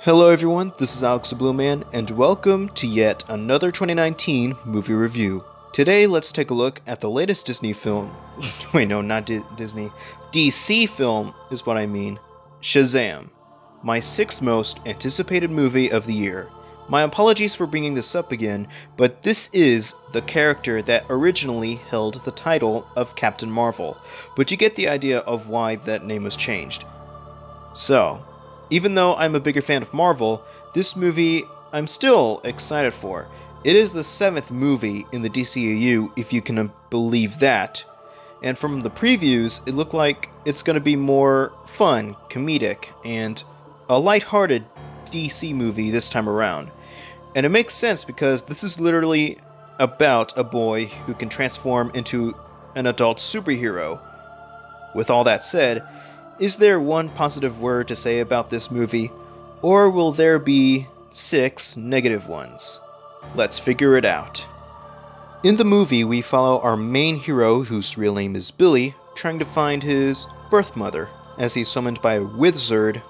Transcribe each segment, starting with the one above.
Hello everyone, this is Alex the Blue Man, and welcome to yet another 2019 movie review. Today, let's take a look at the latest Disney film. Wait, no, not Disney. DC film is what I mean. Shazam, my sixth most anticipated movie of the year. My apologies for bringing this up again, but this is the character that originally held the title of Captain Marvel, but you get the idea of why that name was changed. So, even though I'm a bigger fan of Marvel, this movie I'm still excited for. It is the seventh movie in the DCEU, if you can believe that. And from the previews, it looked like it's going to be more fun, comedic, and a lighthearted DC movie this time around. And it makes sense because this is literally about a boy who can transform into an adult superhero. With all that said, is there one positive word to say about this movie, or will there be 6 negative ones? Let's figure it out. In the movie, we follow our main hero, whose real name is Billy, trying to find his birth mother, as he's summoned by a wizard,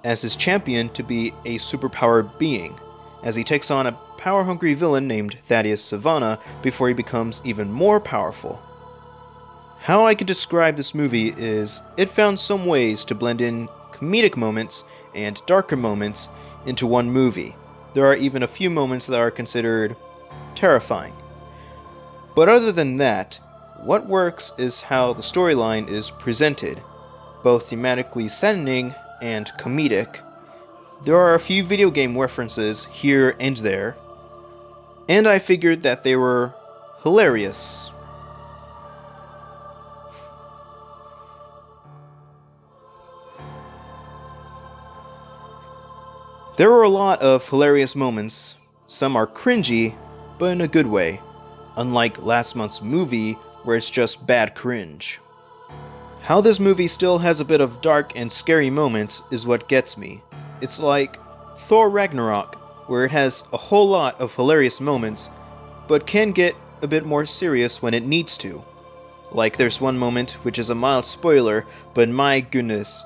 as his champion to be a superpowered being, as he takes on a power-hungry villain named Thaddeus Savannah before he becomes even more powerful. How I could describe this movie is, it found some ways to blend in comedic moments and darker moments into one movie. There are even a few moments that are considered terrifying. But other than that, what works is how the storyline is presented, both thematically saddening and comedic. There are a few video game references here and there, and I figured that they were hilarious. There are a lot of hilarious moments. Some are cringy, but in a good way, unlike last month's movie where it's just bad cringe. How this movie still has a bit of dark and scary moments is what gets me. It's like Thor Ragnarok, where it has a whole lot of hilarious moments, but can get a bit more serious when it needs to. Like there's one moment which is a mild spoiler, but my goodness,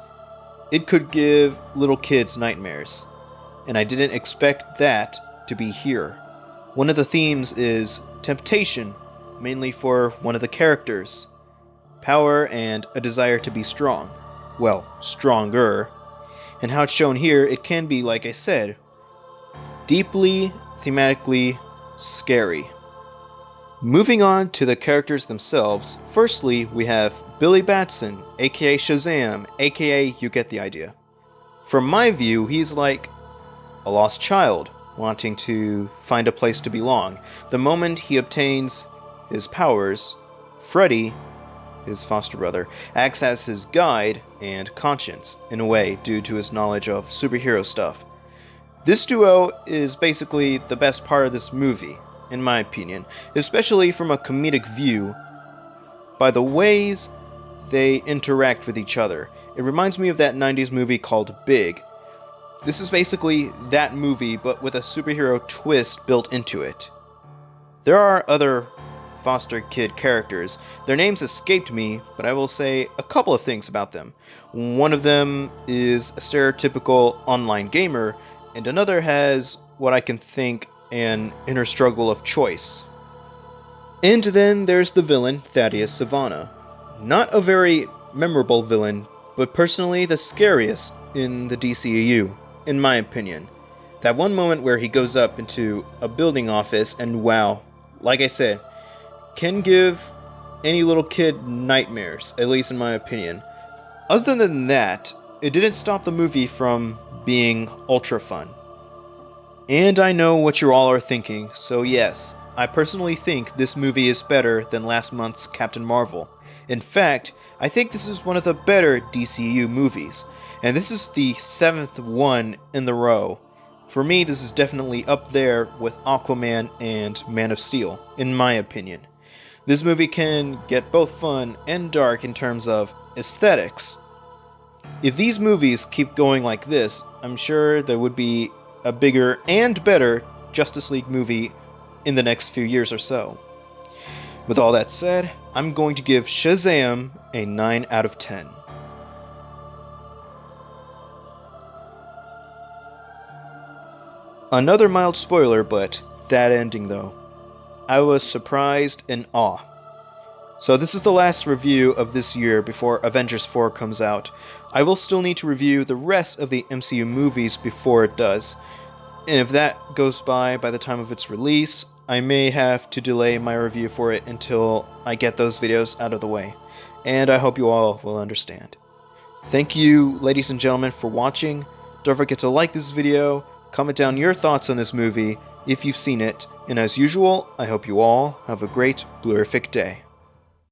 it could give little kids nightmares. And I didn't expect that to be here. One of the themes is temptation, mainly for one of the characters. Power and a desire to be strong. Well, stronger. And how it's shown here, it can be, like I said, deeply, thematically scary. Moving on to the characters themselves, firstly we have Billy Batson, aka Shazam, aka you get the idea. From my view, he's like a lost child, wanting to find a place to belong. The moment he obtains his powers, Freddy, his foster brother, acts as his guide and conscience, in a way, due to his knowledge of superhero stuff. This duo is basically the best part of this movie, in my opinion, especially from a comedic view, by the ways they interact with each other. It reminds me of that 90s movie called Big. This is basically that movie, but with a superhero twist built into it. There are other foster kid characters. Their names escaped me, but I will say a couple of things about them. One of them is a stereotypical online gamer, and another has what I can think an inner struggle of choice. And then there's the villain, Thaddeus Savannah. Not a very memorable villain, but personally the scariest in the DCEU. In my opinion. That one moment where he goes up into a building office and wow, like I said, can give any little kid nightmares, at least in my opinion. Other than that, it didn't stop the movie from being ultra fun. And I know what you all are thinking, so yes, I personally think this movie is better than last month's Captain Marvel. In fact, I think this is one of the better DCU movies. And this is the 7th one in the row. For me, this is definitely up there with Aquaman and Man of Steel, in my opinion. This movie can get both fun and dark in terms of aesthetics. If these movies keep going like this, I'm sure there would be a bigger and better Justice League movie in the next few years or so. With all that said, I'm going to give Shazam a 9 out of 10. Another mild spoiler, but that ending though. I was surprised and awe. So this is the last review of this year before Avengers 4 comes out. I will still need to review the rest of the MCU movies before it does. And if that goes by the time of its release, I may have to delay my review for it until I get those videos out of the way. And I hope you all will understand. Thank you, ladies and gentlemen, for watching. Don't forget to like this video, comment down your thoughts on this movie if you've seen it, and as usual, I hope you all have a great, blurific day.